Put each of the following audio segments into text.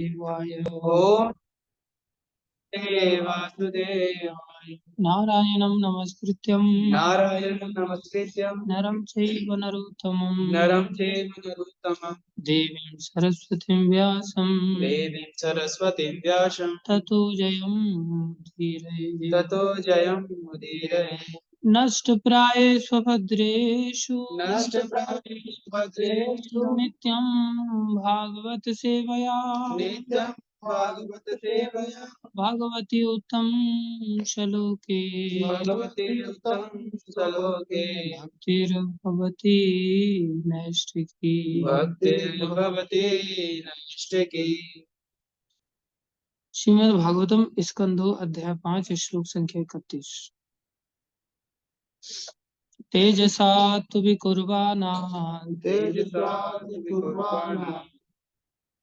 देवाय ओम वासुदेवाय नारायणं नमस्कृत्यं नरं चैव नरोत्तमं देवीं सरस्वतीं व्यासं ततो जयमुदीरये नष्टप्राये स्वभद्रेषु नित्यं भागवत सेवया भगवती उत्तम श्लोके भक्तिर्भवती नैष्ठिकी श्रीमद् भागवतम स्कंदो अध्याय 5 श्लोक संख्या 31 तेजसा तु विकुर्वाणा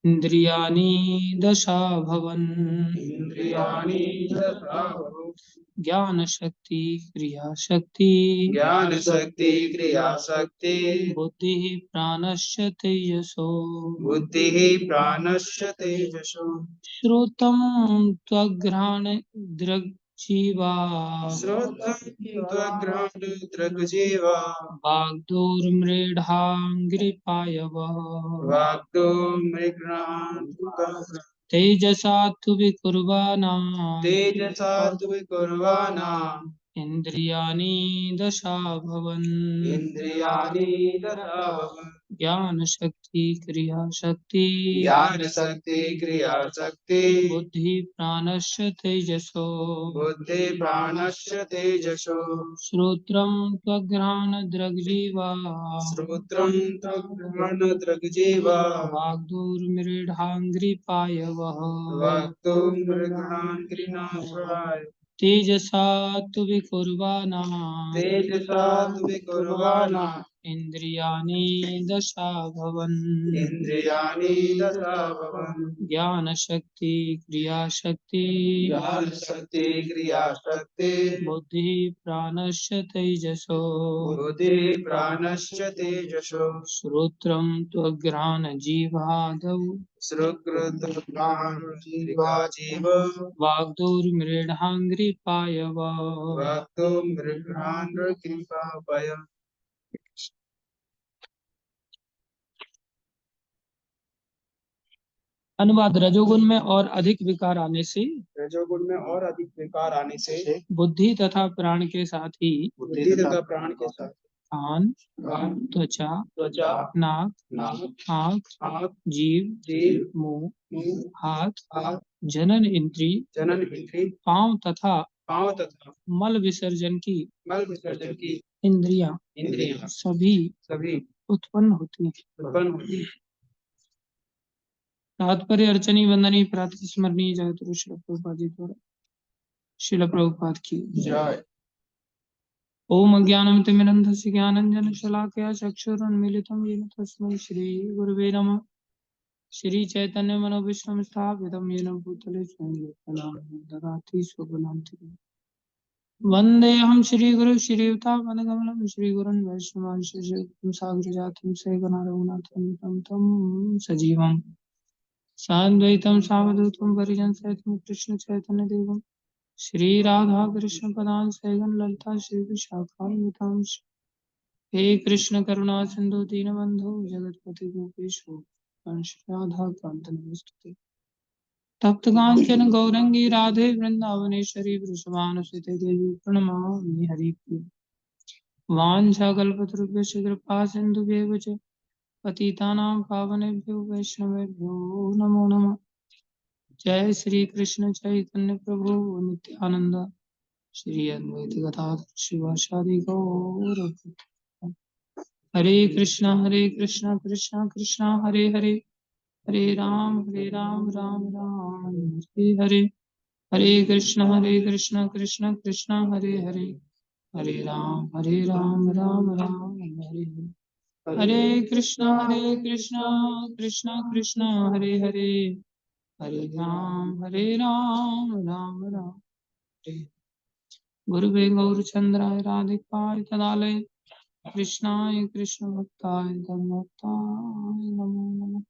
इंद्रियाणि दशा भवन ज्ञान शक्ति क्रिया शक्ति बुद्धि प्राणश्च तेजसो श्रोत्रं त्वघ्राण दृग्जीवा वाग्दोर्मृढाङ्घ्रिपायवः तेजसा तु विकुर्वाणा इंद्रियाणि दशा भवन ज्ञान शक्ति क्रिया शक्ति बुद्धि प्राणश्च तेजसो श्रोत्रं त्वघ्राण दृग्जीवा वाग्दोर्मृढाङ्घ्रिपायवः तेजसा तु विकुर्वाणा इंद्रियाणि दशा भवन ज्ञान शक्ति क्रिया शक्ति बुद्धि प्राणश्च तेजसो श्रोत्रं त्वघ्राण जीवादौ वाग्दोर्मृढाङ्घ्रिपायवः अनुवाद रजोगुण में और अधिक विकार आने से बुद्धि तथा प्राण के साथ ही कान त्वचा नाक आँख जीभ मुंह हाथ जनन इंद्री पांव तथा मल विसर्जन की इंद्रियां सभी उत्पन्न होती हैं। तात्पर्य अर्चनी वंदनी प्रातः स्मरणीय जगतगुरु श्रील प्रभुपाद जी द्वारा श्रील प्रभुपाद की जय। ओम अज्ञानतिमिरन्धस्य ज्ञानाञ्जन शलाकया चक्षुरुन्मीलितं येन तस्मै श्री गुरुवे नमः। श्री चैतन्य मनोभीष्टं स्थापितं येन भूतले स्वयं ददाति स्वपदान्तिकम्। वन्देऽहं श्रीगुरु श्रीयुतापदकमलं श्रीगुरुन् वैष्णवांश सागरजातं सेकना रघुनाथं तं सजीवम् साद्वैतं सावधूतं परिजनसहितं कृष्ण चैतन्य देवं श्री राधा कृष्ण पदान सैगन ललिता श्री विशाखान्वितांश हे कृष्ण करुणा सिंधु दीनबंधु जगतपति गोपेश राधा कांत नमस्ते। तप्त कांचन गौरंगी राधे वृंदावनेश्वरी वृषभानुसुते देवी प्रणमामि हरिप्रिय। वाञ्छाकल्पतरुभ्यश्च कृपा सिन्धुभ्येव च पतितानां पावनेभ्यो वैष्णवेभ्यो नमो नमः। जय श्री कृष्ण चैतन्य प्रभु नित्यानंद श्री अद्वैत गदाधर शिवासादि गौर भक्तवृंद। हरे कृष्णा कृष्णा कृष्णा हरे हरे हरे राम राम राम हरे हरे। हरे कृष्णा कृष्णा कृष्णा हरे हरे हरे राम राम राम हरे हरे। हरे कृष्णा कृष्णा कृष्णा हरे हरे हरे राम राम राम हरे। गुरुवे गौरचंद्राय राधिकाय तदालय कृष्णाय कृष्ण भक्ताय धर्मभक्ताय नमो नमः।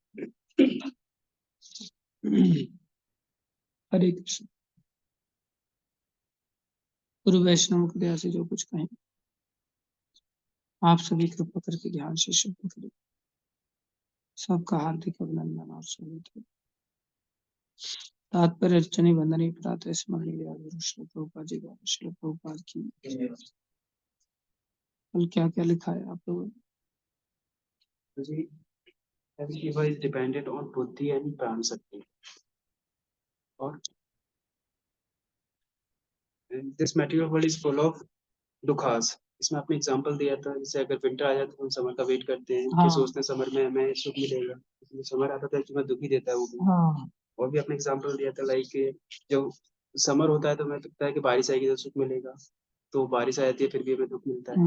हरे कृष्ण। गुरु वैष्णव कृपया से जो कुछ कहें आप सभी कृपा करके ध्यान से श्रवण करें। सबका हार्दिक अभिनंदन और स्वागत है। तात्पर्य अर्चनी वंदनी प्रातः स्मरणीय श्री प्रभुपाद जी द्वारा श्री प्रभुपाद की। कल क्या क्या लिखा है आप लोगों ने? जी, every evil is dependent on buddhi and pran shakti. और this material world is full of दुखास। इसमें आपने एग्जांपल दिया था, जैसे अगर विंटर आ जाता है तो हम समर का वेट करते हैं, हाँ। फिर सोचते हैं समर में हमें सुख मिलेगा, इसलिए समर आता था तो दुखी देता है वो भी। हाँ। और भी आपने एग्जांपल दिया था लाइक जब समर होता है तो हमें लगता है कि बारिश आएगी तो सुख मिलेगा, तो बारिश आ जाती है फिर भी हमें दुख मिलता है।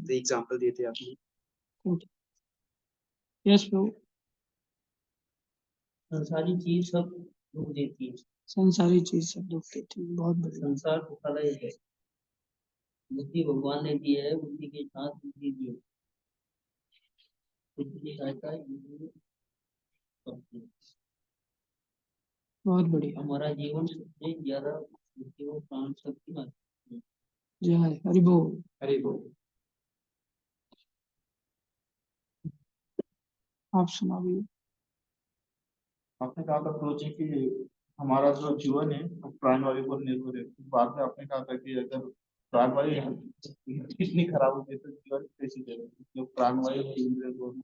तो एग्जांपल दिए थे आपने। Yes bro. संसारी चीज सब दुख देती है। संसारी चीज सब दुख देती है। बहुत बढ़िया। संसार दुखालय है। बुद्धि भगवान ने दी है, बुद्धि के साथ बुद्धि दी है। बुद्धि की सहायता इंद्रिय करती है। बहुत बढ़िया। हमारा जीवन सबसे ज्यादा बुद्धि और प्राण शक्ति मारती है। जय हरि बोल। हरि बोल। आप सुनाइए। आपने कहा था प्रोच कि हमारा जो जीवन है वो प्राणवायु पर निर्भर है। बाद में आपने कहा था कि अगर प्राणवायु कितनी खराब होगी तो जीवन कैसे चलेगा, जो प्राणवायु और इंद्रिय दोनों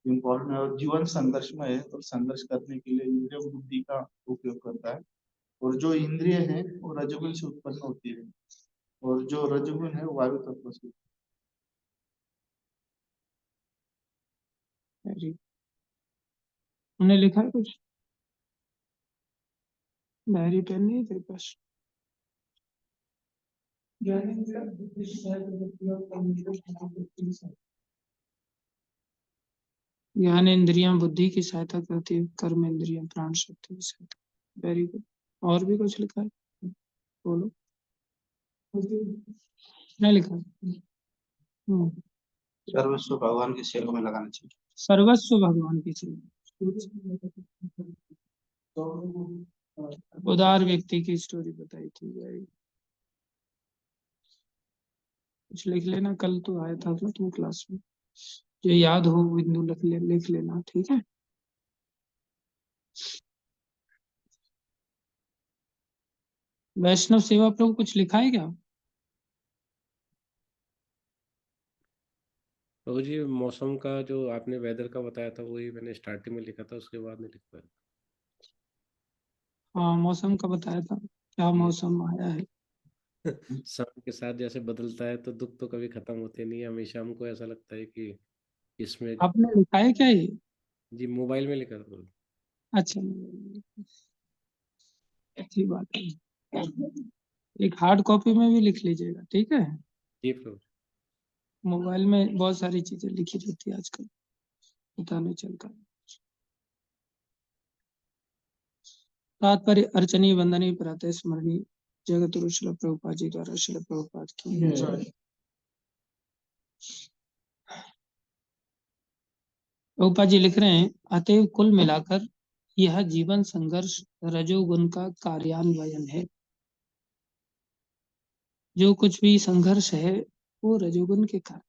इम्पोर्टेंट है। और जीवन संघर्ष में है और संघर्ष करने के लिए इंद्रिय बुद्धि का उपयोग करता है। और जो इंद्रिय है वो रजोगुण से उत्पन्न होती है और जो रजोगुण है वो वायु तत्व से। उन्हें लिखा है कुछ? डायरी पेन नहीं है तेरे पास? ज्ञान इंद्रियां बुद्धि की सहायता करती है, कर्म इंद्रियां प्राण शक्ति की सहायता। Very good. और भी कुछ लिखा है? बोलो। नहीं लिखा है? सर्वस्व भगवान के सेवा में लगाना चाहिए। सर्वस्व भगवान की सेवा। उदार व्यक्ति की स्टोरी बताई थी। वेरी कुछ लिख लेना, कल तो आया था ना तुम क्लास में, जो याद हो बिंदु लिख लेना, ठीक है। वैष्णव सेवा प्रभु कुछ लिखा है क्या? तो जी मौसम का जो आपने वेदर का बताया था वही मैंने स्टार्टिंग में लिखा था, उसके बाद नहीं लिख पाया। हाँ, मौसम का बताया था, क्या मौसम आया है। समय के साथ जैसे बदलता है तो दुख तो कभी खत्म होते नहीं है, हमेशा हमको ऐसा लगता है कि इसमें। आपने लिखा है क्या ये? जी मोबाइल में लिखा था। अच्छा, अच्छी बात है। एक हार्ड कॉपी में भी लिख लीजिएगा, ठीक है। जी प्रभु। मोबाइल में बहुत सारी चीजें लिखी रहती है आजकल, पता नहीं चलता। तात्पर्य अर्चनी वंदनी प्रातः स्मरणी जगत गुरु श्रील प्रभुपाद जी द्वारा श्रील प्रभुपाद की। प्रभुपाद जी लिख रहे हैं, अतएव कुल मिलाकर यह जीवन संघर्ष रजोगुण का कार्यान्वयन है। जो कुछ भी संघर्ष है वो रजोगुण के कारण।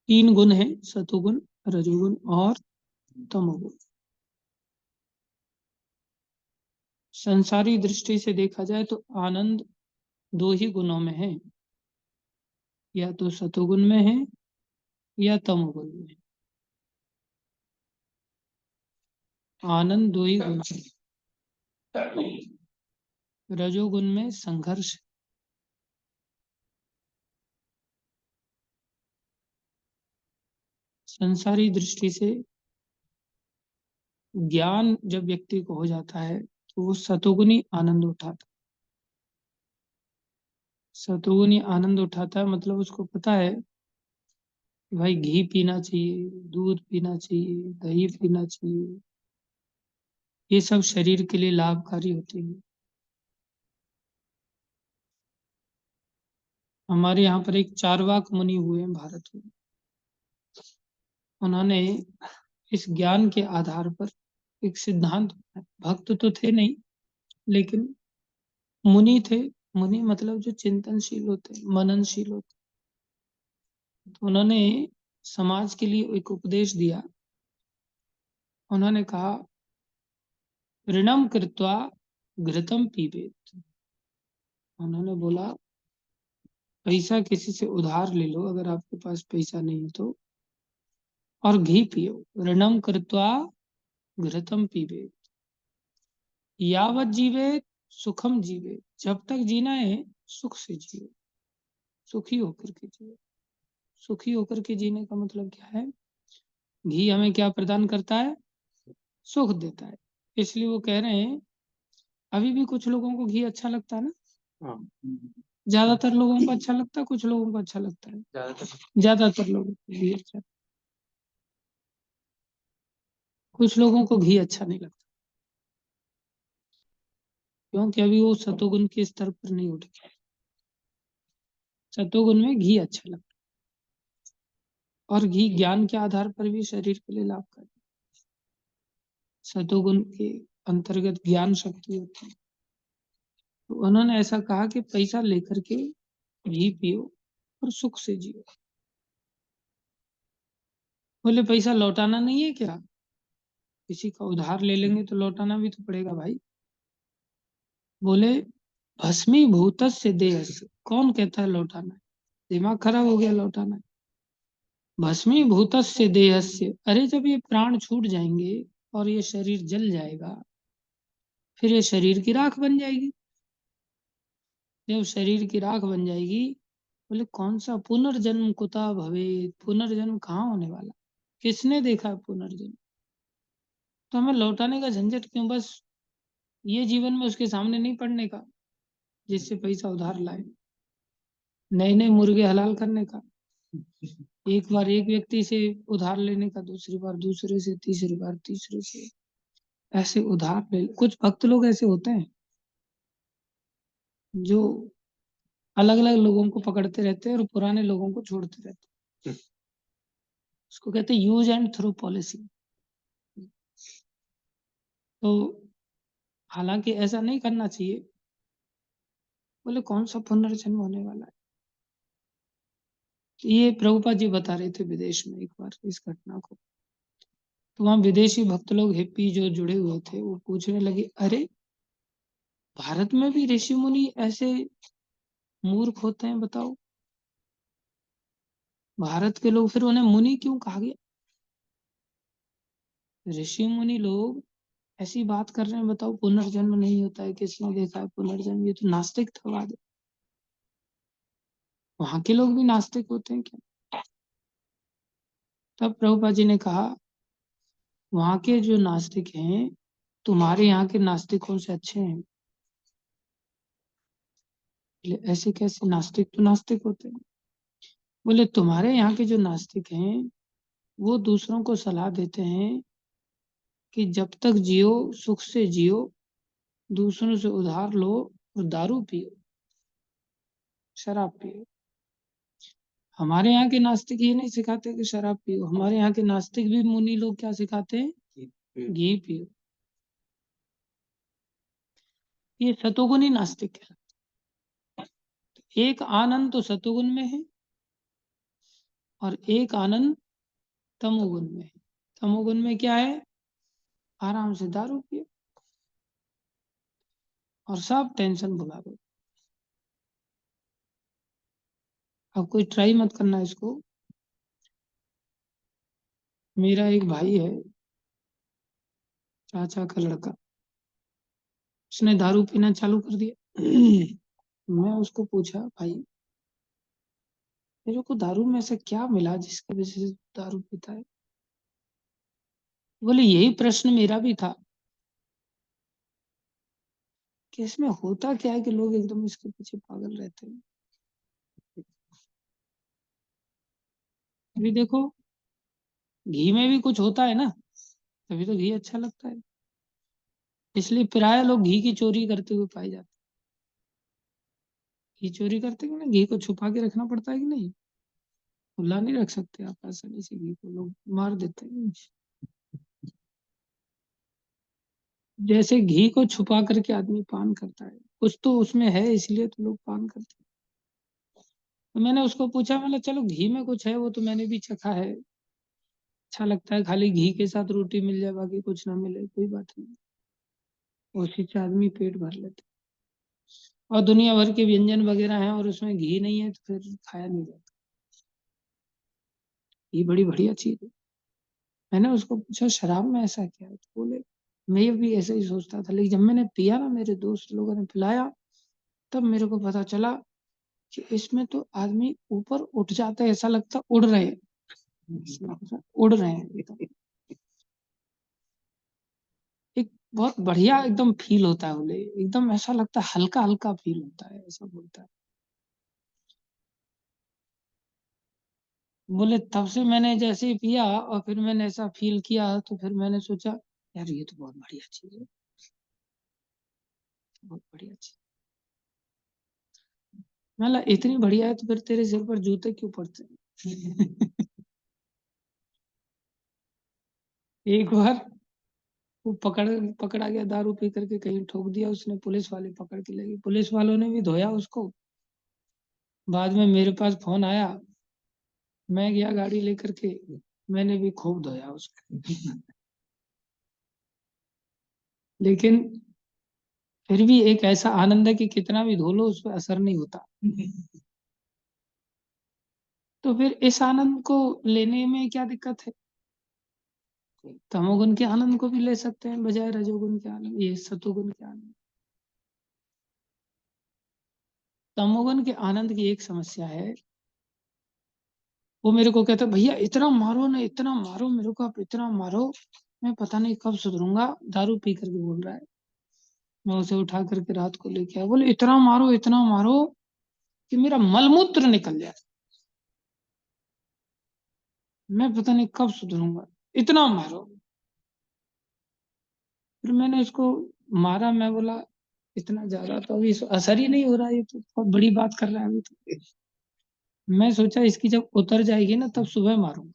तीन गुण है, सतोगुण, रजोगुण और तमोगुण। संसारी दृष्टि से देखा जाए तो आनंद दो ही गुणों में है, या तो सतोगुण में है या तमोगुण में। आनंद दो ही गुण है। रजोगुण में संघर्ष। संसारी दृष्टि से ज्ञान जब व्यक्ति को हो जाता है तो वो सतोगुणी आनंद उठाता है। सतोगुणी आनंद उठाता है मतलब उसको पता है कि भाई घी पीना चाहिए, दूध पीना चाहिए, दही पीना चाहिए, ये सब शरीर के लिए लाभकारी होते हैं। हमारे यहाँ पर एक चारवाक मुनि हुए हैं भारत में। उन्होंने इस ज्ञान के आधार पर एक सिद्धांत, भक्त तो थे नहीं लेकिन मुनि थे। मुनि मतलब जो चिंतनशील होते, मननशील होते। तो उन्होंने समाज के लिए एक उपदेश दिया। उन्होंने कहा, ऋणम कृत्वा घृतम पीबेत। उन्होंने बोला, पैसा किसी से उधार ले लो अगर आपके पास पैसा नहीं है तो, और घी पियो। ऋणम कृत्वा घृतम पीबेत यावत जीवेत सुखम जीवेत। जब तक जीना है सुख से जियो, सुखी होकर के जियो। सुखी होकर के जीने का मतलब क्या है? घी हमें क्या प्रदान करता है? सुख देता है। इसलिए वो कह रहे हैं, अभी भी कुछ लोगों को घी अच्छा लगता है ना? हाँ, ज्यादातर लोगों को अच्छा लगता है, कुछ लोगों को अच्छा लगता है। ज्यादातर लोगों को घी अच्छा, कुछ लोगों को घी अच्छा नहीं लगता, क्योंकि अभी वो सतोगुण के स्तर पर नहीं उठ गया। सतोगुण में घी अच्छा लगता है, और घी ज्ञान के आधार पर भी शरीर के लिए लाभकारी। सतोगुण के अंतर्गत ज्ञान शक्ति होती है। तो उन्होंने ऐसा कहा कि पैसा लेकर के घी पियो और सुख से जियो। बोले पैसा लौटाना नहीं है क्या? किसी का उधार ले लेंगे तो लौटाना भी तो पड़ेगा भाई। बोले, भस्मीभूतस्य देहस्य। कौन कहता है लौटाना है? दिमाग खराब हो गया, लौटाना है। भस्मीभूतस्य देहस्य, अरे जब ये प्राण छूट जाएंगे और ये शरीर जल जाएगा, फिर ये शरीर की राख बन जाएगी। जब शरीर की राख बन जाएगी, बोले कौन सा पुनर्जन्म कुतः भवेत्, पुनर्जन्म कहाँ होने वाला? किसने देखा है पुनर्जन्म? तो हमें लौटाने का झंझट क्यों? बस ये जीवन में उसके सामने नहीं पड़ने का जिससे पैसा उधार लाए, नए नए मुर्गे हलाल करने का, एक बार एक व्यक्ति से उधार लेने का, दूसरी बार दूसरे से, तीसरी बार तीसरे से, ऐसे उधार ले। कुछ भक्त लोग ऐसे होते हैं जो अलग अलग लोगों को पकड़ते रहते हैं और पुराने लोगों को छोड़ते रहते हैं। उसको कहते हैं यूज एंड थ्रो पॉलिसी। तो हालांकि ऐसा नहीं करना चाहिए। बोले कौन सा पुनर्जन्म होने वाला है? ये प्रभुपाद जी बता रहे थे विदेश में एक बार इस घटना को। तो वहां विदेशी भक्त लोग, हिप्पी जो जुड़े हुए थे, वो पूछने लगे, अरे भारत में भी ऋषि मुनि ऐसे मूर्ख होते हैं, बताओ। भारत के लोग, फिर उन्हें मुनि क्यों कहा गया? ऋषि मुनि लोग ऐसी बात कर रहे हैं, बताओ पुनर्जन्म नहीं होता है, किसने देखा है पुनर्जन्म? ये तो नास्तिकतावाद है। वहां के लोग भी नास्तिक होते हैं क्या? तब प्रभुपाद जी ने कहा, वहां के जो नास्तिक हैं तुम्हारे यहाँ के नास्तिकों से अच्छे हैं। बोले ऐसे कैसे? नास्तिक तो नास्तिक होते हैं। बोले तुम्हारे यहाँ के जो नास्तिक हैं वो दूसरों को सलाह देते हैं कि जब तक जियो सुख से जियो, दूसरों से उधार लो और दारू पियो, शराब पियो। हमारे यहाँ के नास्तिक ये नहीं सिखाते कि शराब पियो। हमारे यहाँ के नास्तिक भी मुनि लोग क्या सिखाते हैं? घी पियो। ये सतोगुणी नास्तिक है। एक आनंद तो सतोगुण में है और एक आनंद तमोगुण में है। तमोगुण में क्या है? आराम से दारू पियो और सब टेंशन भुला दो। अब कोई ट्राई मत करना इसको। मेरा एक भाई है, चाचा का लड़का, उसने दारू पीना चालू कर दिया। मैं उसको पूछा, भाई तेरे को दारू में ऐसा क्या मिला जिसकी वजह से दारू पीता है? बोले यही प्रश्न मेरा भी था कि इसमें होता क्या है कि लोग एकदम इसके पीछे पागल रहते हैं। अभी देखो, घी में भी कुछ होता है ना, तभी तो घी अच्छा लगता है। इसलिए प्राय लोग घी की चोरी करते हुए पाए जाते घी चोरी करते हैं ना, घी को छुपा के रखना पड़ता है कि नहीं, खुला नहीं रख सकते आप आसानी से, घी को लोग मार देते हैं। जैसे घी को छुपा करके आदमी पान करता है, कुछ तो उसमें है इसलिए तो लोग पान करते हैं। तो मैंने उसको पूछा, मतलब चलो घी में कुछ है, वो तो मैंने भी चखा है, अच्छा लगता है, खाली घी के साथ रोटी मिल जाए बाकी कुछ ना मिले कोई बात नहीं, उसी से आदमी पेट भर लेता है। और दुनिया भर के व्यंजन वगैरह हैं और उसमें घी नहीं है तो फिर खाया नहीं जाता। ये बड़ी बढ़िया चीज है। मैंने उसको पूछा शराब में ऐसा क्या है, तो बोले मैं भी ऐसे ही सोचता था, लेकिन जब मैंने पिया ना, मेरे दोस्त लोगों ने पिलाया, तब मेरे को पता चला कि इसमें तो आदमी ऊपर उठ जाता है, ऐसा लगता उड़ रहे हैं, उड़ रहे हैं एकदम। एक बहुत बढ़िया एकदम फील होता है, बोले एकदम ऐसा लगता है, हल्का हल्का फील होता है, ऐसा बोलता है। बोले तब से मैंने जैसे ही पिया और फिर मैंने ऐसा फील किया, तो फिर मैंने सोचा यार ये तो बहुत बढ़िया चीज है, बहुत बढ़िया चीज। मतलब इतनी बढ़िया है तो फिर तेरे सिर पर जूते क्यों पड़ते हैं? एक बार वो पकड़ा गया, दारू पी करके कहीं ठोक दिया उसने, पुलिस वाले पकड़ के लगे, पुलिस वालों ने भी धोया उसको। बाद में मेरे पास फोन आया, मैं गया गाड़ी लेकर के, मैंने भी खूब धोया उसको। लेकिन फिर भी एक ऐसा आनंद है कि कितना भी धो लो उस पर असर नहीं होता। तो फिर इस आनंद को लेने में क्या दिक्कत है? तमोगुण के आनंद को भी ले सकते हैं बजाय रजोगुण के आनंद, ये सतोगुण के आनंद। तमोगुण के आनंद की एक समस्या है, वो मेरे को कहता भैया इतना मारो ना, इतना मारो मेरे को, आप इतना मारो, मैं पता नहीं कब सुधरूंगा, दारू पी करके बोल रहा है। मैं उसे उठा करके रात को लेके आया, बोले इतना मारो कि मेरा मलमूत्र निकल जाए, मैं पता नहीं कब सुधरूंगा, इतना मारो। फिर मैंने उसको मारा, मैं बोला इतना ज्यादा तो अभी असर ही नहीं हो रहा, ये तो बहुत बड़ी बात कर रहा है अभी तो। मैं सोचा इसकी जब उतर जाएगी ना तब सुबह मारूंगा,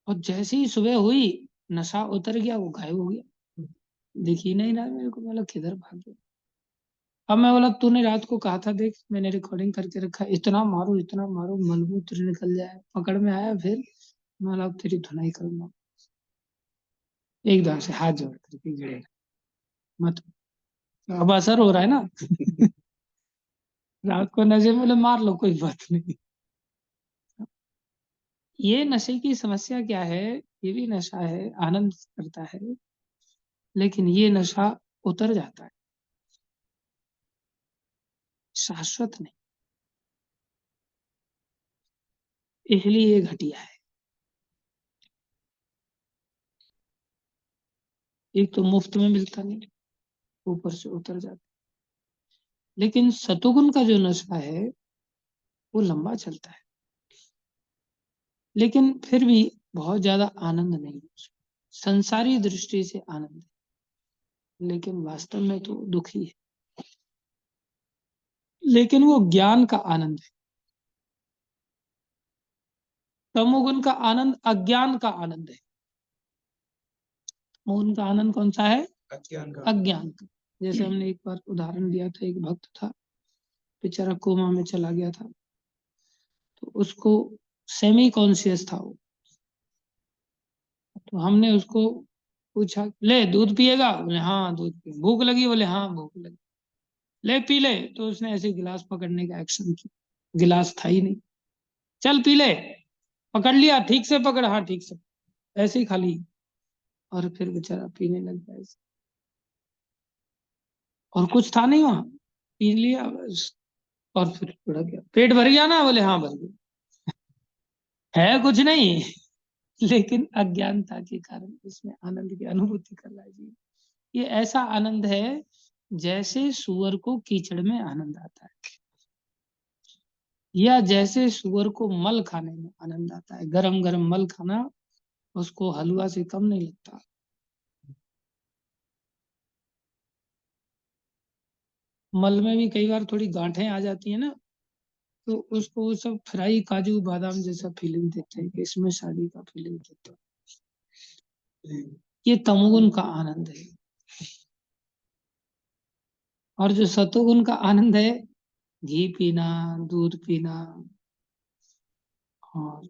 और जैसे ही सुबह हुई नशा उतर गया, वो गायब हो गया, दिख ही नहीं रहा मेरे को, बोला किधर भाग गया। अब मैं बोला तूने रात को कहा था, देख मैंने रिकॉर्डिंग करके रखा, इतना मारो मलमूत्र निकल जाए, पकड़ में आया फिर, मैं बोला अब तेरी धुनाई करूंगा, एकदम से हाथ जोड़ करके गिरे, मत, अब असर हो रहा है ना। रात को नशे में बोले मार लो कोई बात नहीं। ये नशे की समस्या क्या है, ये भी नशा है, आनंद करता है, लेकिन ये नशा उतर जाता है, शाश्वत नहीं, इसलिए ये घटिया है। एक तो मुफ्त में मिलता नहीं, ऊपर से उतर जाता। लेकिन सतुगुण का जो नशा है वो लंबा चलता है, लेकिन फिर भी बहुत ज्यादा आनंद नहीं, संसारी दृष्टि से आनंद है, लेकिन वास्तव में तो दुखी है। लेकिन वो ज्ञान का आनंद है। तमोगुण का आनंद अज्ञान का आनंद है। तमोगुण का आनंद कौन सा है? अज्ञान का। अज्ञान का। जैसे हमने एक बार उदाहरण दिया था, एक भक्त था, बेचारा कोमा में चला गया था, तो उसको सेमी कॉन्शियस था वो, तो हमने उसको पूछा ले दूध पिएगा, बोले हाँ दूध पिए, भूख लगी, बोले हाँ भूख लगी, ले पी ले, तो उसने ऐसे गिलास पकड़ने का एक्शन किया, गिलास था ही नहीं, चल पी ले, पकड़ लिया, ठीक से पकड़, हाँ ठीक से, ऐसे ही खाली, और फिर बेचारा पीने लग गया ऐसे। और कुछ था नहीं वहां, पी लिया बस, और फिर उड़ गया, पेट भर गया ना, बोले हाँ भर गया, है कुछ नहीं, लेकिन अज्ञानता के कारण इसमें आनंद की अनुभूति कर रहा है जी। ये ऐसा आनंद है जैसे सुअर को कीचड़ में आनंद आता है, या जैसे सुअर को मल खाने में आनंद आता है, गरम गरम मल खाना उसको हलवा से कम नहीं लगता। मल में भी कई बार थोड़ी गांठें आ जाती है ना, तो उसको वो सब फ्राई काजू बादाम जैसा फीलिंग देते हैं कि इसमें शादी का फीलिंग देते हैं। ये तमोगुण का आनंद है। और जो सतोगुण का आनंद है, घी पीना, दूध पीना और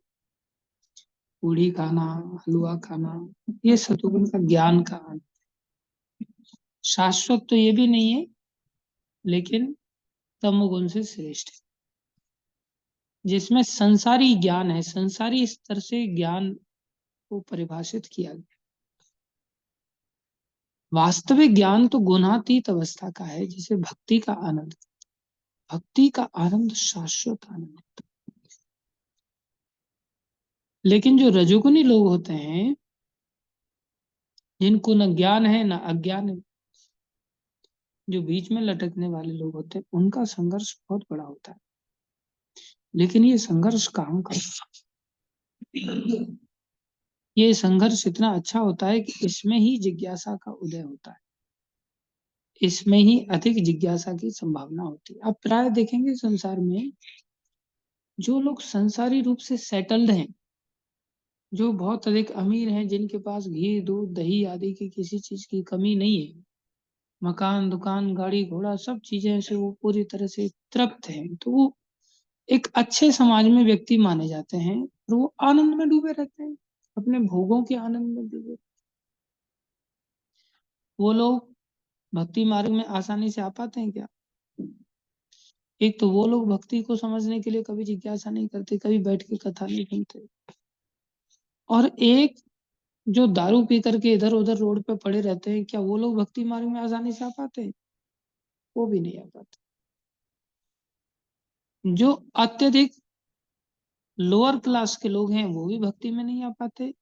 पूड़ी खाना, हलवा खाना, ये सतोगुण का ज्ञान का आनंद। शाश्वत तो ये भी नहीं है, लेकिन तमोगुण से श्रेष्ठ है, जिसमें संसारी ज्ञान है, संसारी स्तर से ज्ञान को परिभाषित किया गया। वास्तविक ज्ञान तो गुणातीत अवस्था का है, जिसे भक्ति का आनंद, भक्ति का आनंद शाश्वत आनंद है। लेकिन जो रजोगुणी लोग होते हैं, जिनको न ज्ञान है न अज्ञान है, जो बीच में लटकने वाले लोग होते हैं, उनका संघर्ष बहुत बड़ा होता है। लेकिन ये संघर्ष काम का, ये संघर्ष इतना अच्छा होता है कि इसमें ही जिज्ञासा का उदय होता है, इसमें ही अधिक जिज्ञासा की संभावना होती है। आप प्राय देखेंगे संसार में जो लोग संसारी रूप से सेटल्ड हैं, जो बहुत अधिक अमीर हैं, जिनके पास घी दूध दही आदि की किसी चीज की कमी नहीं है, मकान दुकान गाड़ी घोड़ा सब चीजें से वो पूरी तरह से तृप्त हैं, तो वो एक अच्छे समाज में व्यक्ति माने जाते हैं और वो आनंद में डूबे रहते हैं, अपने भोगों के आनंद में डूबे। वो लोग भक्ति मार्ग में आसानी से आ पाते हैं क्या? एक तो वो लोग भक्ति को समझने के लिए कभी जिज्ञासा नहीं करते, कभी बैठ के कथा नहीं सुनते, और एक जो दारू पी करके इधर उधर रोड पे पड़े रहते हैं, क्या वो लोग भक्ति मार्ग में आसानी से आ पाते हैं? वो भी नहीं आ पाते। जो अत्यधिक लोअर क्लास के लोग हैं वो भी भक्ति में नहीं आ पाते,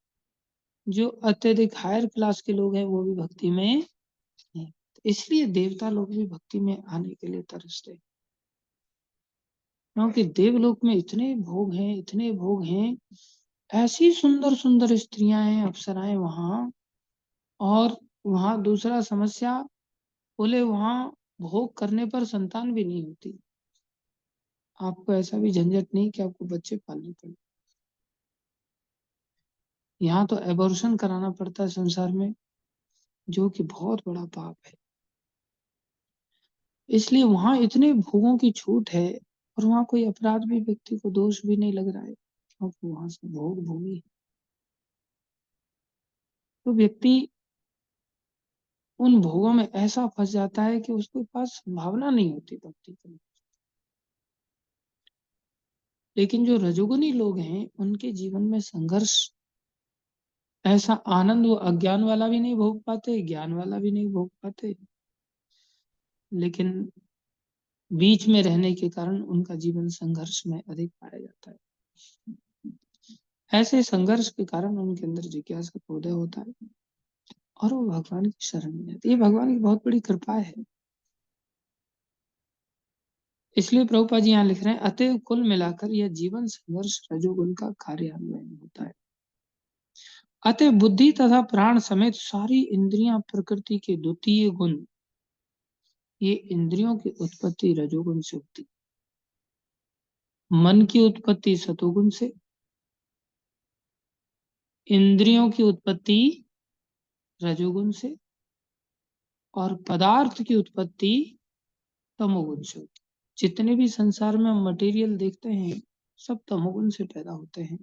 जो अत्यधिक हायर क्लास के लोग हैं वो भी भक्ति में नहीं। इसलिए देवता लोग भी भक्ति में आने के लिए तरसते हैं, क्योंकि देवलोक में इतने भोग हैं, इतने भोग हैं, ऐसी सुंदर सुंदर स्त्रियां हैं, अप्सराएं वहां। और वहां दूसरा समस्या, बोले वहां भोग करने पर संतान भी नहीं होती। आपको ऐसा भी झंझट नहीं कि आपको बच्चे पालने पड़े। यहाँ तो एबॉर्शन कराना पड़ता है संसार में, जो कि बहुत बड़ा पाप है। इसलिए वहां इतने भोगों की छूट है, और वहां कोई अपराध भी, व्यक्ति को दोष भी नहीं लग रहा है, क्योंकि वहां से भोग भूमि है। तो व्यक्ति उन भोगों में ऐसा फंस जाता है कि उसके पास संभावना नहीं होती भक्ति की। लेकिन जो रजोगुनी लोग हैं, उनके जीवन में संघर्ष, ऐसा आनंद वो अज्ञान वाला भी नहीं भोग पाते, ज्ञान वाला भी नहीं भोग पाते, लेकिन बीच में रहने के कारण उनका जीवन संघर्ष में अधिक पाया जाता है। ऐसे संघर्ष के कारण उनके अंदर जिज्ञासा का उदय होता है और वो भगवान की शरण में जाते। ये भगवान की बहुत बड़ी कृपा है। इसलिए प्रभुपाद जी यहाँ लिख रहे हैं, अतएव कुल मिलाकर यह जीवन संघर्ष रजोगुण का कार्यान्वयन होता है। अतः बुद्धि तथा प्राण समेत सारी इंद्रियां प्रकृति के द्वितीय गुण, ये इंद्रियों की उत्पत्ति रजोगुण से होती, मन की उत्पत्ति सतोगुण से, इंद्रियों की उत्पत्ति रजोगुण से, और पदार्थ की उत्पत्ति तमोगुण से होती। जितने भी संसार में मटेरियल देखते हैं, सब तमोगुण से पैदा होते हैं।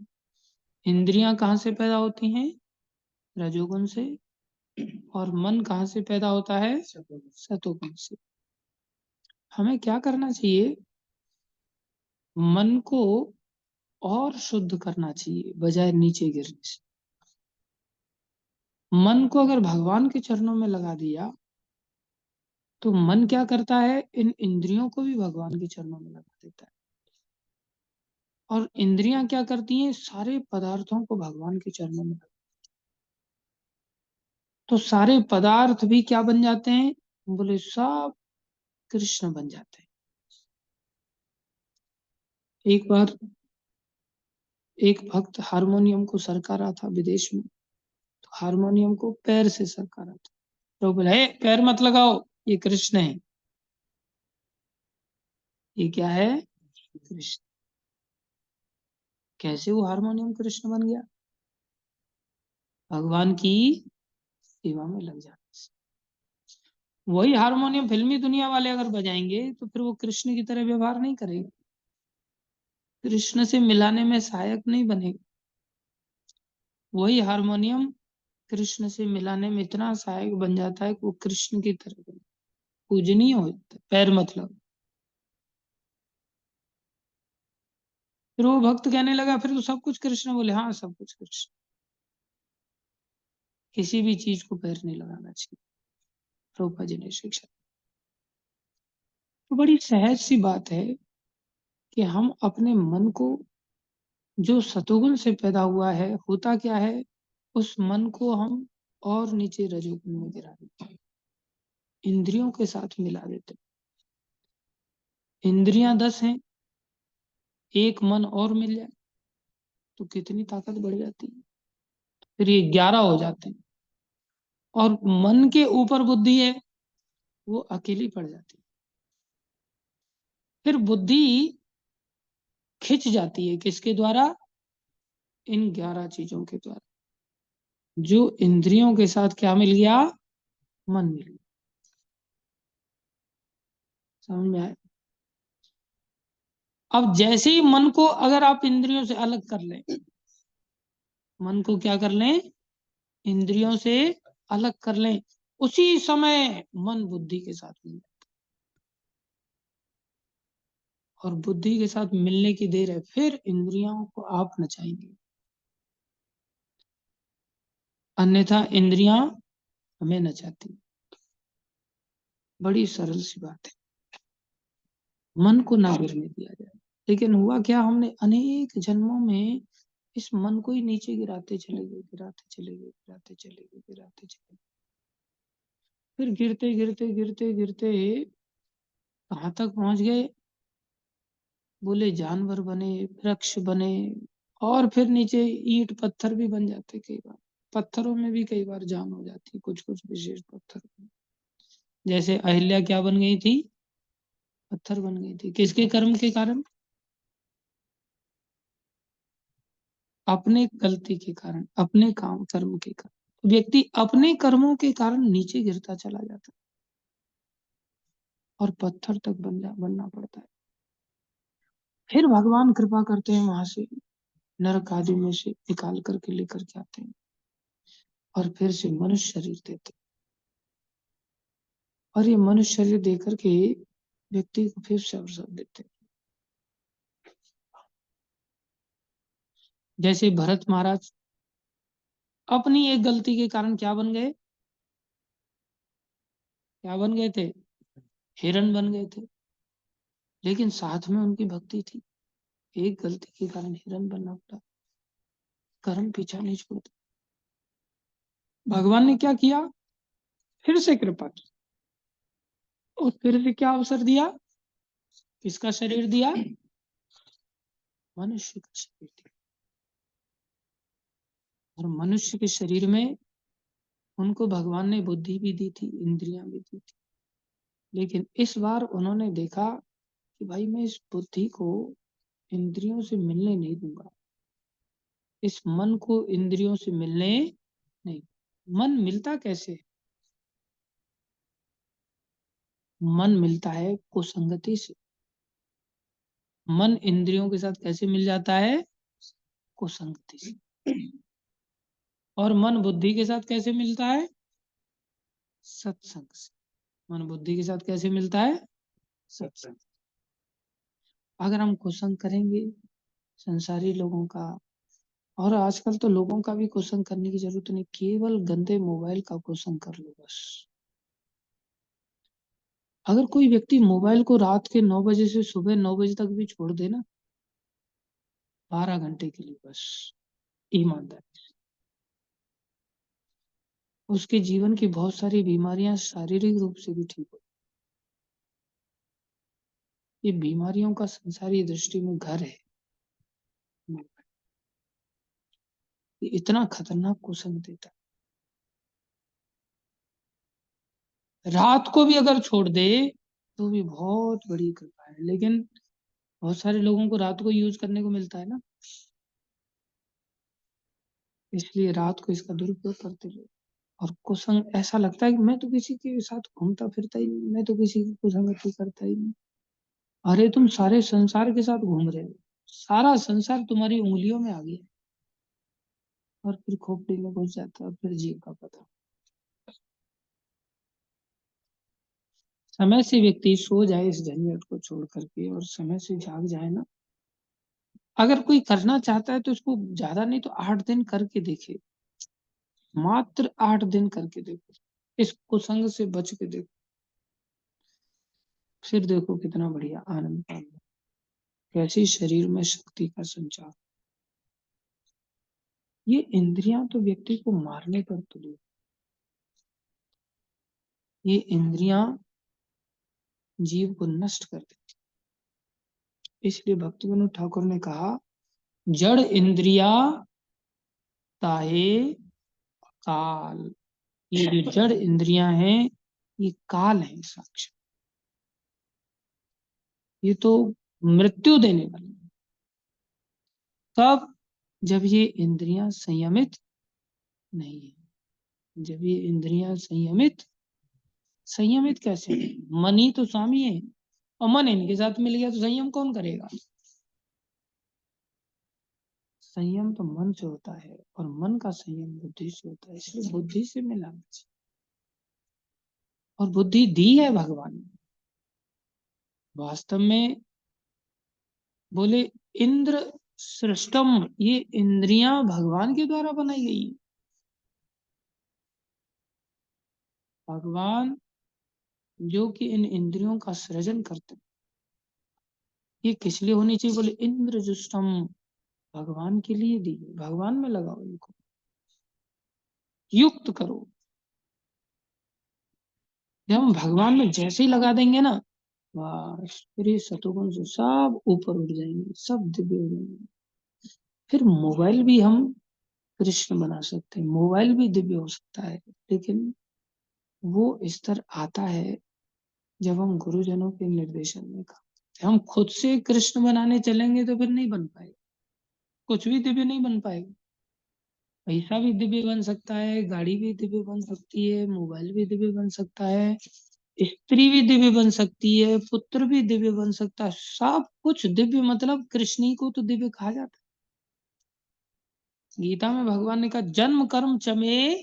इंद्रियां कहाँ से पैदा होती हैं? रजोगुण से। और मन कहाँ से पैदा होता है? सतोगुण से। हमें क्या करना चाहिए? मन को और शुद्ध करना चाहिए, बजाय नीचे गिरने से। मन को अगर भगवान के चरणों में लगा दिया, तो मन क्या करता है? इन इंद्रियों को भी भगवान के चरणों में लगा देता है। और इंद्रियां क्या करती हैं? सारे पदार्थों को भगवान के चरणों में लगा, तो सारे पदार्थ भी क्या बन जाते हैं? बोले सब कृष्ण बन जाते हैं। एक बार एक भक्त हारमोनियम को सरका रहा था विदेश में, तो हारमोनियम को पैर से सरका रहा था। तो बोले, पैर मत लगाओ, ये कृष्ण है। ये क्या है? कृष्ण। कैसे वो हारमोनियम कृष्ण बन गया? भगवान की सेवा में लग जाने से। वही हारमोनियम फिल्मी दुनिया वाले अगर बजाएंगे तो फिर वो कृष्ण की तरह व्यवहार नहीं करेगा, कृष्ण से मिलाने में सहायक नहीं बनेगा। वही हारमोनियम कृष्ण से मिलाने में इतना सहायक बन जाता है कि वो कृष्ण की तरह बने, पूजनीय हो जाता है, पैर मतलब। फिर वो भक्त कहने लगा फिर तो सब कुछ कृष्ण, बोले हाँ सब कुछ कृष्ण, किसी भी चीज को पैर नहीं लगाना चाहिए। प्रभुपाद जी ने शिक्षा। तो बड़ी सहज सी बात है कि हम अपने मन को, जो सतोगुण से पैदा हुआ है, होता क्या है, उस मन को हम और नीचे रजोगुण में गिरा देते हैं, इंद्रियों के साथ मिला देते हैं। इंद्रियां 10 हैं, एक मन और मिल जाए तो कितनी ताकत बढ़ जाती है, फिर ये 11 हो जाते हैं। और मन के ऊपर बुद्धि है, वो अकेली पड़ जाती है। फिर बुद्धि खिंच जाती है किसके द्वारा? इन 11 चीजों के द्वारा। जो इंद्रियों के साथ क्या मिल गया? मन मिल गया। समझ में आया? अब जैसे ही मन को अगर आप इंद्रियों से अलग कर लें, मन को क्या कर लें? इंद्रियों से अलग कर लें, उसी समय मन बुद्धि के साथ मिल जाए। और बुद्धि के साथ मिलने की देर है, फिर इंद्रियों को आप नचाएंगे, अन्यथा इंद्रियां हमें नचाती। बड़ी सरल सी बात है, मन को ना गिरने दिया जाए। लेकिन हुआ क्या, हमने अनेक जन्मों में इस मन को ही नीचे गिराते चले गए, गिराते चले गए, गिराते चले गए, गिराते चले गए। फिर गिरते गिरते गिरते गिरते कहाँ तक पहुंच गए? बोले जानवर बने, वृक्ष बने, और फिर नीचे ईंट पत्थर भी बन जाते कई बार। पत्थरों में भी कई बार जान हो जाती, कुछ कुछ विशेष पत्थर में। जैसे अहिल्या क्या बन गई थी? पत्थर बन गई थी। किसके कर्म के कारण? अपने गलती के कारण, अपने काम कर्म के कारण। व्यक्ति अपने कर्मों के कारण नीचे गिरता चला जाता है और पत्थर तक बनना पड़ता है। फिर भगवान कृपा करते हैं, वहां से नरक आदि में से निकाल करके लेकर के आते हैं और फिर से मनुष्य शरीर देते हैं। और ये मनुष्य शरीर देकर के व्यक्ति को फिर से अवसर देते हैं। जैसे भरत महाराज अपनी एक गलती के कारण क्या बन गए? क्या बन गए थे? हिरण बन गए थे। लेकिन साथ में उनकी भक्ति थी। एक गलती के कारण हिरण बनना पड़ा, कर्म पीछा नहीं छोड़ते। भगवान ने क्या किया? फिर से कृपा की और फिर से क्या अवसर दिया? किसका शरीर दिया? मनुष्य का शरीर दिया। और मनुष्य के शरीर में उनको भगवान ने बुद्धि भी दी थी, इंद्रियां भी दी थी। लेकिन इस बार उन्होंने देखा कि भाई मैं इस बुद्धि को इंद्रियों से मिलने नहीं दूंगा, इस मन को इंद्रियों से मिलने नहीं। मन मिलता कैसे? मन मिलता है कुसंगति से। मन इंद्रियों के साथ कैसे मिल जाता है? कुसंगति से। और मन बुद्धि के साथ कैसे मिलता है? सत्संग से। मन बुद्धि के साथ कैसे मिलता है? सत्संग। अगर हम कुसंग करेंगे संसारी लोगों का, और आजकल तो लोगों का भी कुसंग करने की जरूरत नहीं, केवल गंदे मोबाइल का कुसंग कर लो बस। अगर कोई व्यक्ति मोबाइल को रात के 9 बजे से सुबह 9 बजे तक भी छोड़ दे ना, 12 घंटे के लिए बस, ईमानदारी से, उसके जीवन की बहुत सारी बीमारियां शारीरिक रूप से भी ठीक हो। ये बीमारियों का संसारी दृष्टि में घर है। ये इतना खतरनाक कुसंग देता है। रात को भी अगर छोड़ दे तो भी बहुत बड़ी कृपा है। है, लेकिन बहुत सारे लोगों को रात को यूज करने को मिलता है ना, इसलिए रात को इसका दुरुपयोग करते लोग। और कुसंग ऐसा लगता है कि मैं तो किसी के साथ घूमता फिरता ही नहीं, मैं तो किसी की कुसंगति करता ही नहीं। अरे तुम सारे संसार के साथ घूम रहे हो, सारा संसार तुम्हारी उंगलियों में आ गया, और फिर खोपड़ी में घुस जाता है, फिर जीव का पता। समय से व्यक्ति सो जाए इस झंझट को छोड़ करके, और समय से जाग जाए ना। अगर कोई करना चाहता है तो उसको ज्यादा नहीं तो 8 दिन करके देखे, मात्र 8 दिन करके देखो, इस कुसंग से बच के देखो, फिर देखो कितना बढ़िया आनंद पाएगा, कैसी शरीर में शक्ति का संचार। ये इंद्रियां तो व्यक्ति को मारने पर तुली, ये इंद्रियां जीव को नष्ट कर देती। इसलिए भक्तिविनोद ठाकुर ने कहा, जड़ इंद्रिया ताहे काल। ये जो जड़ इंद्रियां हैं ये काल है साक्षात, ये तो मृत्यु देने वाली है। कब? जब ये इंद्रियां संयमित नहीं है, जब ये इंद्रियां संयमित कैसे है? मन ही तो स्वामी है, और मन इनके साथ मिल गया तो संयम कौन करेगा? संयम तो मन से होता है, और मन का संयम बुद्धि से होता है, इसलिए बुद्धि से मिलाना चाहिए। और बुद्धि दी है भगवान ने वास्तव में, बोले इंद्र सृष्टम, ये इंद्रियां भगवान के द्वारा बनाई गई। भगवान जो कि इन इंद्रियों का सृजन करते, ये किस लिए होनी चाहिए? बोले इंद्र जुष्टम, भगवान के लिए दी, भगवान में लगाओ, इनको युक्त करो। जब हम भगवान में जैसे ही लगा देंगे ना, बस फिर ये शत्रुघ्न से सब ऊपर उठ जाएंगे, सब दिव्य हो जाएंगे। फिर मोबाइल भी हम कृष्ण बना सकते हैं, मोबाइल भी दिव्य हो सकता है, लेकिन वो स्तर आता है जब हम गुरुजनों के निर्देशन में काम। हम खुद से कृष्ण बनाने चलेंगे तो फिर नहीं बन पाएगा, कुछ भी दिव्य नहीं बन पाएगा। पैसा भी दिव्य बन सकता है, गाड़ी भी दिव्य बन सकती है, मोबाइल भी दिव्य बन सकता है, स्त्री भी दिव्य बन सकती है, पुत्र भी दिव्य बन सकता है, सब कुछ दिव्य, मतलब कृष्ण ही को तो दिव्य कहा जाता है। गीता में भगवान ने कहा, जन्म कर्म चमे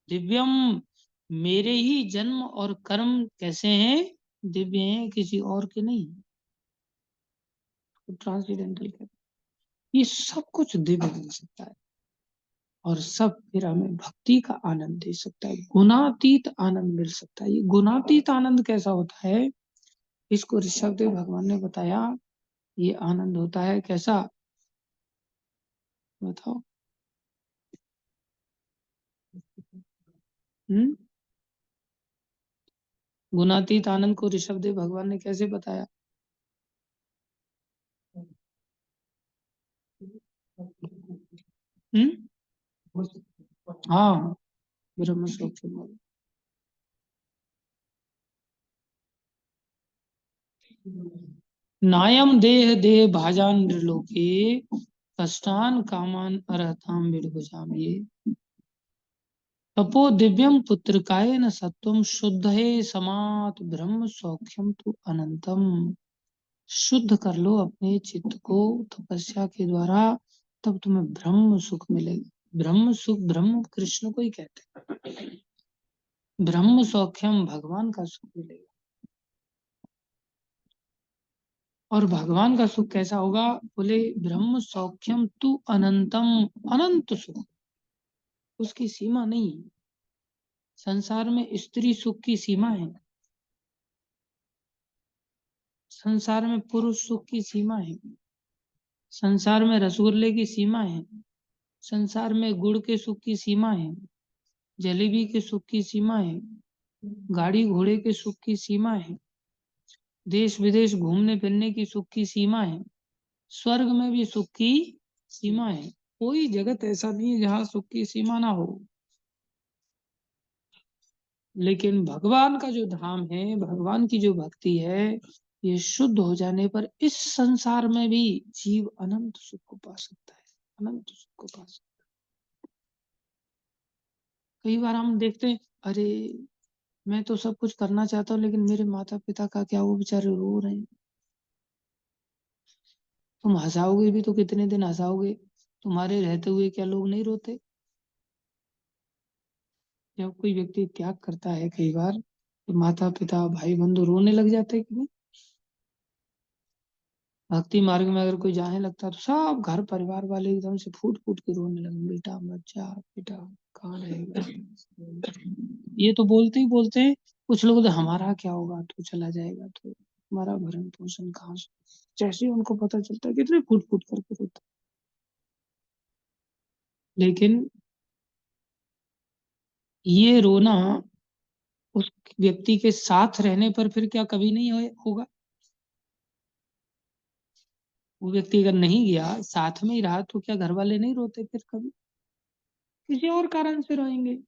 दिव्यम, मेरे ही जन्म और कर्म कैसे हैं? दिव्य हैं, किसी और के नहीं। ट्रांसडेंटल कहते, ये सब कुछ दिव्य बन सकता है, और सब फिर हमें भक्ति का आनंद दे सकता है, गुणातीत आनंद मिल सकता है। ये गुणातीत आनंद कैसा होता है, इसको ऋषभदेव भगवान ने बताया। ये आनंद होता है कैसा, बताओ? गुणातीत आनंद को ऋषभदेव भगवान ने कैसे बताया? हाँ, ब्रह्म सौख्य। नायम देह देह भाजान निर्लोके, कष्टान कामान अर्हताम विदुभुजाम। ये तपो दिव्यम पुत्रकाय न सत्वम, शुद्ध है समात ब्रह्म सौख्यम तु अनंतम। शुद्ध कर लो अपने चित्त को तपस्या के द्वारा, तब तुम्हें ब्रह्म सुख मिलेगा। ब्रह्म सुख ब्रह्म कृष्ण को ही कहते हैं। ब्रह्म सौख्यम, भगवान का सुख मिलेगा। और भगवान का सुख कैसा होगा? बोले ब्रह्म सौख्यम तु अनंतम, अनंत सुख, उसकी सीमा नहीं है। संसार में स्त्री सुख की सीमा है, संसार में पुरुष सुख की सीमा है, संसार में रसगुल्ले की सीमा है, संसार में गुड़ के सुख की सीमा है, जलेबी के सुख की सीमा है, गाड़ी घोड़े के सुख की सीमा है, देश विदेश घूमने फिरने की सुख की सीमा है, स्वर्ग में भी सुख की सीमा है। कोई जगत ऐसा नहीं है जहाँ सुख की सीमा ना हो। लेकिन भगवान का जो धाम है, भगवान की जो भक्ति है, ये शुद्ध हो जाने पर इस संसार में भी जीव अनंत सुख को पा सकता है, अनंत सुख को पा सकता है। कई बार हम देखते हैं, अरे मैं तो सब कुछ करना चाहता हूँ, लेकिन मेरे माता पिता का क्या, वो बेचारे रो रहे हैं। तुम हंसाओगे भी तो कितने दिन हंसाओगे? तुम्हारे रहते हुए क्या लोग नहीं रोते? जब कोई व्यक्ति त्याग करता है कई बार, तो माता पिता भाई बंधु रोने लग जाते हैं कि नहीं? भक्ति मार्ग में अगर कोई जाने लगता है तो सब घर परिवार वाले एकदम से फूट फूट के रोने लगे, बेटा मत जा, बेटा कहाँ रहेगा। ये तो बोलते ही बोलते हैं। कुछ लोग तो हमारा क्या होगा, तू चला जाएगा तो हमारा भरण पोषण कहाँ से। जैसे ही उनको पता चलता है कितने फूट फूट करके रोते। लेकिन ये रोना उस व्यक्ति के साथ रहने पर फिर क्या कभी नहीं होगा? वो व्यक्ति अगर नहीं गया, साथ में ही रहा, तो क्या घर वाले नहीं रोते फिर कभी? किसी और कारण से रोएंगे,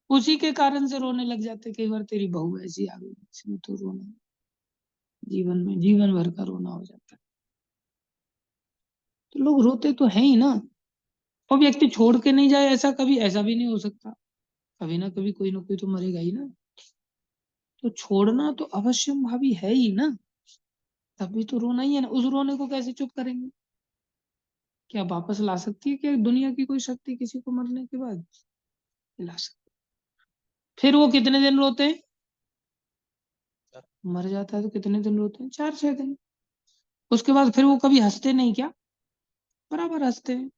उसी के कारण से रोने लग जाते। कई बार तेरी बहू ऐसी आ गई, इसमें तो रोना, जीवन में जीवन भर का रोना हो जाता है। तो लोग रोते तो है ही ना। और व्यक्ति छोड़ के नहीं जाए, ऐसा कभी, ऐसा भी नहीं हो सकता। कभी ना कभी कोई ना कोई तो मरेगा ही ना। तो छोड़ना तो अवश्य भावी है ही ना। तभी तो रोना ही है ना। उस रोने को कैसे चुप करेंगे? क्या वापस ला सकती है क्या दुनिया की कोई शक्ति किसी को मरने के बाद? ला सकती। फिर वो कितने दिन रोते हैं? मर जाता है तो कितने दिन रोते हैं? 4-6 दिन। उसके बाद फिर वो कभी हंसते नहीं क्या? बराबर हंसते हैं।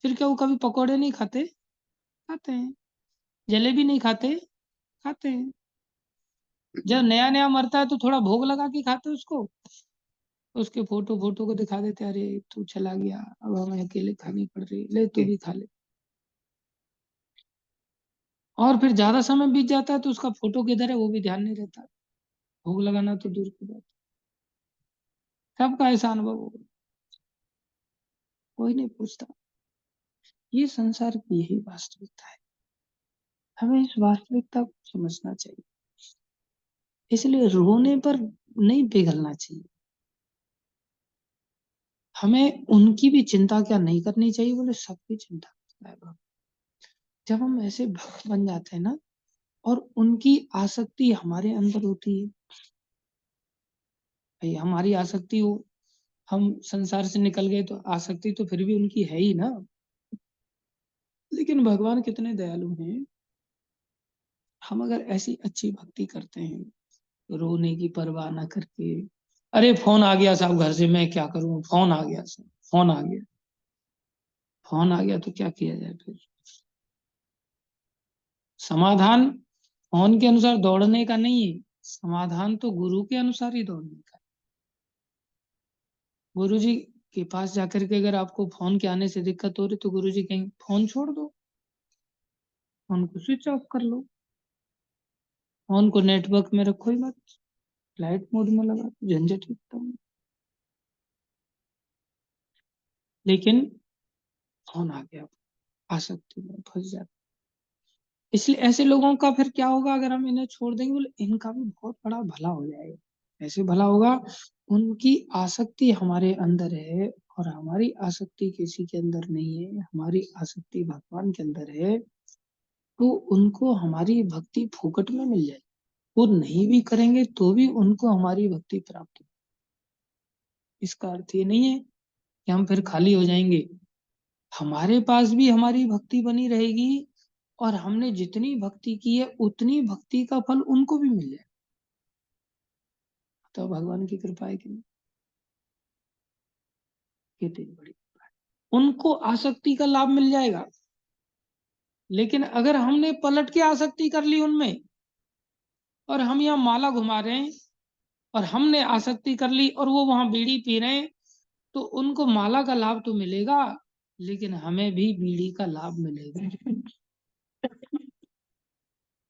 फिर क्या वो कभी पकौड़े नहीं खाते? खाते हैं। जलेबी नहीं खाते? खाते हैं। जब नया नया मरता है तो थोड़ा भोग लगा के खाते उसको। उसके फोटो फोटो को दिखा देते, अरे तू चला गया, अब हमें अकेले खानी पड़ रही, ले तू भी खा ले। और फिर ज्यादा समय बीत जाता है तो उसका फोटो किधर है वो भी ध्यान नहीं रहता। भोग लगाना तो दूर की बात। सबका ऐसा अनुभव होगा, कोई नहीं पूछता। ये संसार की यही वास्तविकता है। हमें इस वास्तविकता को समझना चाहिए। इसलिए रोने पर नहीं पिघलना चाहिए। हमें उनकी भी चिंता क्या नहीं करनी चाहिए? बोले सबकी चिंता करता है भगवान। जब हम ऐसे भक्त बन जाते हैं ना, और उनकी आसक्ति हमारे अंदर होती है, भाई हमारी आसक्ति हो, हम संसार से निकल गए तो आसक्ति तो फिर भी उनकी है ही ना। लेकिन भगवान कितने दयालु हैं। हम अगर ऐसी अच्छी भक्ति करते हैं, रोने की परवाह ना करके, अरे फोन आ गया साहब घर से, मैं क्या करूं, फोन आ गया साहब, फोन आ गया। फोन आ गया तो क्या किया जाए फिर? समाधान फोन के अनुसार दौड़ने का नहीं है, समाधान तो गुरु के अनुसार ही दौड़ने का। गुरु जी के पास जाकर के अगर आपको फोन के आने से दिक्कत हो रही तो गुरु जी कहेंगे फोन छोड़ दो, फोन को स्विच ऑफ कर लो, फोन को नेटवर्क में रखो ही मत, फ्लाइट मोड में लगा दो, झंझट ही खत्म। लेकिन फोन आ गया, आसक्ति में फंस जाते। इसलिए ऐसे लोगों का फिर क्या होगा अगर हम इन्हें छोड़ देंगे? बोले इनका भी बहुत बड़ा भला हो जाएगा। ऐसे भला होगा, उनकी आसक्ति हमारे अंदर है और हमारी आसक्ति किसी के अंदर नहीं है, हमारी आसक्ति भगवान के अंदर है। तो उनको हमारी भक्ति फुकट में मिल जाएगी। वो नहीं भी करेंगे तो भी उनको हमारी भक्ति प्राप्त हो। इसका अर्थ ये नहीं है कि हम फिर खाली हो जाएंगे। हमारे पास भी हमारी भक्ति बनी रहेगी और हमने जितनी भक्ति की है उतनी भक्ति का फल उनको भी मिल जाए। तो भगवान की कृपा है कि नहीं? कितनी बड़ी कृपा है। उनको आसक्ति का लाभ मिल जाएगा। लेकिन अगर हमने पलट के आसक्ति कर ली उनमें, और हम यहाँ माला घुमा रहे हैं और हमने आसक्ति कर ली और वो वहां बीड़ी पी रहे हैं, तो उनको माला का लाभ तो मिलेगा, लेकिन हमें भी बीड़ी का लाभ मिलेगा।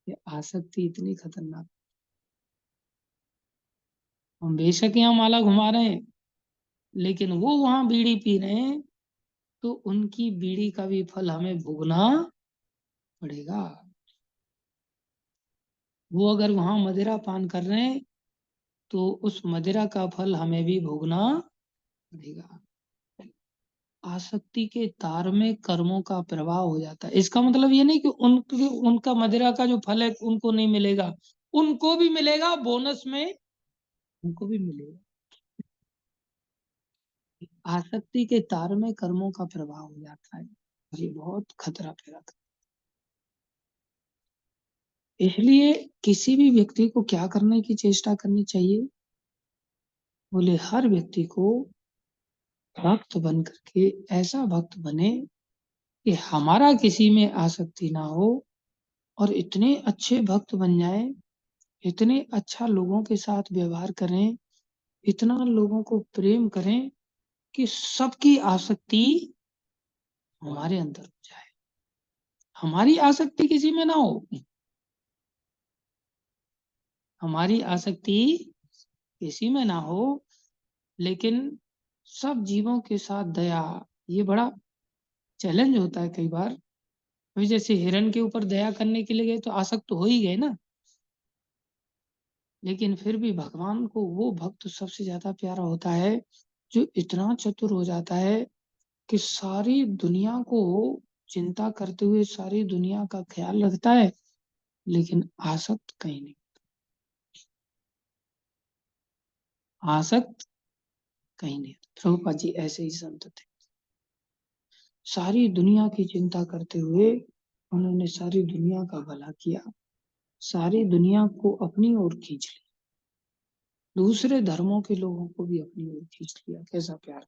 ये आसक्ति इतनी खतरनाक। हम बेशक यहाँ माला घुमा रहे हैं, लेकिन वो वहां बीड़ी पी रहे हैं, तो उनकी बीड़ी का भी फल हमें भोगना पड़ेगा। वो अगर वहां मदिरा पान कर रहे हैं तो उस मदिरा का फल हमें भी भोगना पड़ेगा। आसक्ति के तार में कर्मों का प्रवाह हो जाता है। इसका मतलब ये नहीं कि उनका मदिरा का जो फल है उनको नहीं मिलेगा, उनको भी मिलेगा, बोनस में उनको भी मिलेगा। आसक्ति के तार में कर्मों का प्रवाह हो जाता है, ये बहुत खतरा पैदा करता है। इसलिए किसी भी व्यक्ति को क्या करने की चेष्टा करनी चाहिए? बोले हर व्यक्ति को भक्त बन करके ऐसा भक्त बने कि हमारा किसी में आसक्ति ना हो, और इतने अच्छे भक्त बन जाए, इतने अच्छा लोगों के साथ व्यवहार करें, इतना लोगों को प्रेम करें कि सबकी आसक्ति हमारे अंदर हो जाए, हमारी आसक्ति किसी में ना हो। हमारी आसक्ति किसी में ना हो, लेकिन सब जीवों के साथ दया, ये बड़ा चैलेंज होता है कई बार। अभी जैसे हिरण के ऊपर दया करने के लिए गए तो आसक्त तो हो ही गए ना, लेकिन फिर भी भगवान को वो भक्त सबसे ज्यादा प्यारा होता है जो इतना चतुर हो जाता है कि सारी दुनिया को चिंता करते हुए सारी दुनिया का ख्याल रखता है, लेकिन आसक्त कहीं नहीं। आसक्त कहीं नहीं। प्रभुपाद जी ऐसे ही संत थे, सारी दुनिया की चिंता करते हुए उन्होंने सारी दुनिया का भला किया, सारी दुनिया को अपनी ओर खींच लिया, दूसरे धर्मों के लोगों को भी अपनी ओर खींच लिया। कैसा प्यार!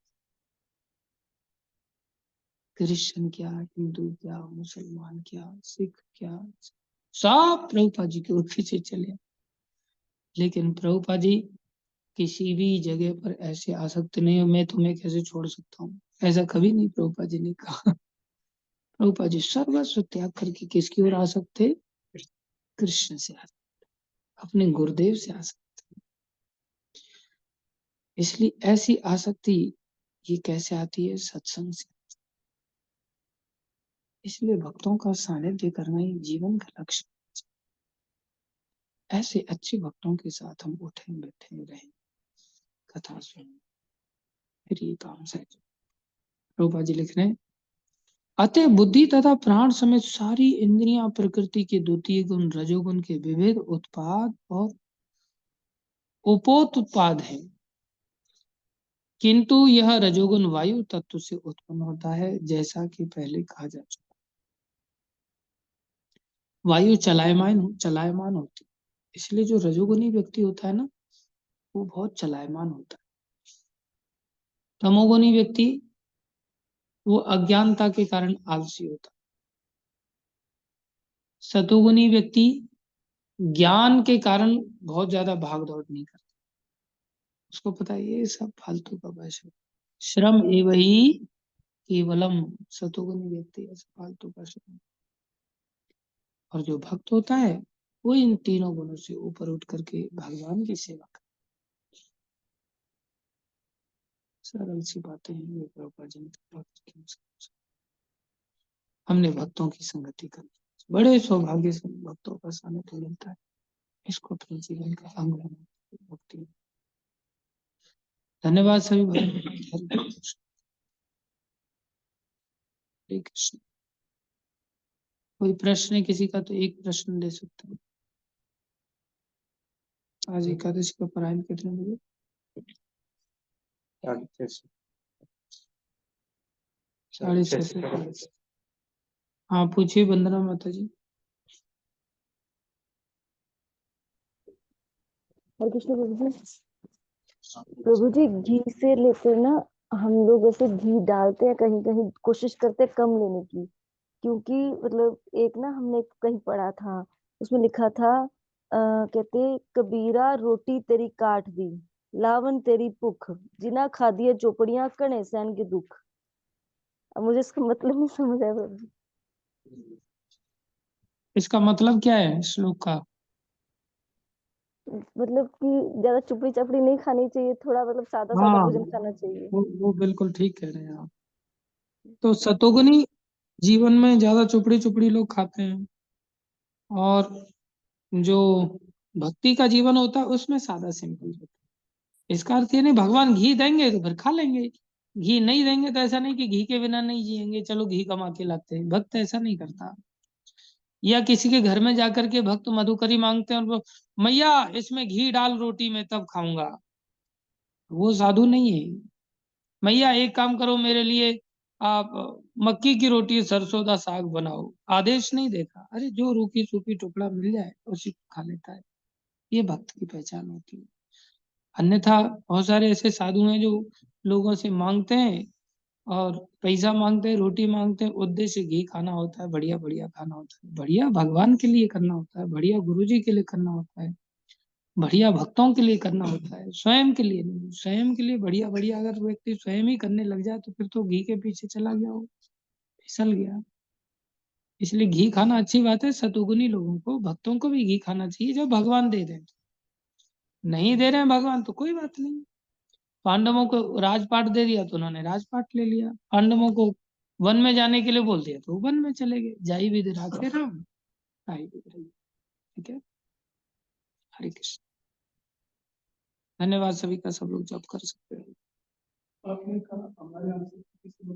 क्रिश्चियन क्या, हिंदू क्या, मुसलमान क्या, सिख क्या, सब प्रभुपाद जी की ओर खींचे चले। लेकिन प्रभुपाद जी किसी भी जगह पर ऐसे आसक्त नहीं हो, मैं तुम्हें कैसे छोड़ सकता हूँ, ऐसा कभी नहीं प्रभुपाद जी ने कहा। प्रभुपाद जी सर्वस्व त्याग करके किसकी ओर आसक्त थे? कृष्ण से आसक्त, अपने गुरुदेव से आसक्त। इसलिए ऐसी आसक्ति ये कैसे आती है? सत्संग से। इसलिए भक्तों का सानिध्य करना ही जीवन का लक्ष्य। ऐसे अच्छे भक्तों के साथ हम उठे बैठे रहें, कथा सुने, फिर ये काम से। रूपा जी लिख रहे हैं, अतः बुद्धि तथा प्राण समेत सारी इंद्रियां प्रकृति के द्वितीय गुण रजोगुण के विविध उत्पाद और उपोत्पाद है, किंतु यह रजोगुण वायु तत्व से उत्पन्न होता है, जैसा कि पहले कहा जा चुका। वायु चलायमान होती है, इसलिए जो रजोगुणी व्यक्ति होता है ना, वो बहुत चलायमान होता है। तमोगुणी व्यक्ति वो अज्ञानता के कारण आलसी होता है। सतोगुणी व्यक्ति ज्ञान के कारण बहुत ज्यादा भाग दौड़ नहीं करता, उसको पता है ये सब फालतू का पैसा, श्रम एवं ही केवलम। सतोगुणी व्यक्ति ऐसा फालतू का श्रम। और जो भक्त होता है वो इन तीनों गुणों से ऊपर उठ करके भगवान की सेवा करता। सरल सी बातें हैं ये प्रभुपाद जी ने। हमने भक्तों की संगति कर, बड़े सौभाग्य से भक्तों का सानिध्य मिलता है, इसको अपने जीवन का अंग बनाना भक्ति। धन्यवाद सभी भाई। हरे कृष्ण। कोई प्रश्न है किसी का तो एक प्रश्न दे सकते हैं। आज एकादशी का पारायण कितने बजे? 6:30। हाँ पूछिए वंदना माता जी। हरे कृष्ण प्रभु जी। प्रभु जी घी से लेकर ना हम लोग ऐसे घी डालते हैं, कहीं कहीं कोशिश करते हैं कम लेने की, क्योंकि मतलब एक ना हमने कहीं पढ़ा था, उसमें लिखा था कहते कबीरा रोटी तेरी काट दी, लावन तेरी भुख, जिना खादिया चोपड़ियां कने सहन के दुख। अब मुझे इसका मतलब नहीं समझ आया प्रभु जी। इसका मतलब क्या है श्लोक का? मतलब कि ज्यादा चुपड़ी चपड़ी नहीं खानी चाहिए, थोड़ा मतलब सादा सादा हाँ भोजन खाना चाहिए। वो बिल्कुल ठीक कह रहे हैं आप। तो सतोगुनी जीवन में ज्यादा चुपड़ी चुपड़ी लोग खाते हैं, और जो भक्ति का जीवन होता है उसमें सादा सिंपल होता है। इसका अर्थ ये नहीं भगवान घी देंगे तो फिर खा लेंगे, घी नहीं देंगे तो ऐसा नहीं कि घी के बिना नहीं जिएंगे, चलो घी कमा के लाते हैं। भक्त ऐसा नहीं करता। या किसी के घर में जाकर के भक्त मधुकरी मांगते हैं और वो मैया इसमें घी डाल रोटी में तब खाऊंगा, वो साधु नहीं है। मैया एक काम करो मेरे लिए, आप मक्की की रोटी सरसों का साग बनाओ, आदेश नहीं देता। अरे जो रूखी सूखी टुकड़ा मिल जाए उसी को खा लेता है। ये भक्त की पहचान होती है। अन्यथा बहुत सारे ऐसे साधु हैं जो लोगों से मांगते हैं और पैसा मांगते हैं, रोटी मांगते हैं, उद्देश्य घी खाना होता है, बढ़िया बढ़िया खाना होता है, बढ़िया भगवान के लिए करना होता है, बढ़िया गुरु जी के लिए करना होता है, बढ़िया भक्तों के लिए करना होता है, स्वयं के लिए नहीं। स्वयं के लिए बढ़िया बढ़िया अगर व्यक्ति स्वयं ही करने लग जाए तो फिर तो घी के पीछे चला गया, वो फिसल गया। इसलिए घी खाना अच्छी बात है। सतुगुनी लोगों को, भक्तों को भी घी खाना चाहिए जो भगवान दे रहे हैं। नहीं दे रहे हैं भगवान तो कोई बात नहीं। पांडवों को राजपाट दे दिया तो उन्होंने राजपाट ले लिया, पांडवों को वन में जाने के लिए बोल दिया तो वो वन में चले गए। जाई विद राखे राम आई विद रघुवर। ठीक है, हरे कृष्ण। धन्यवाद सभी का, सब लोग जॉब कर सकते हैं। आपने कहा हमारे यहाँ से किसी को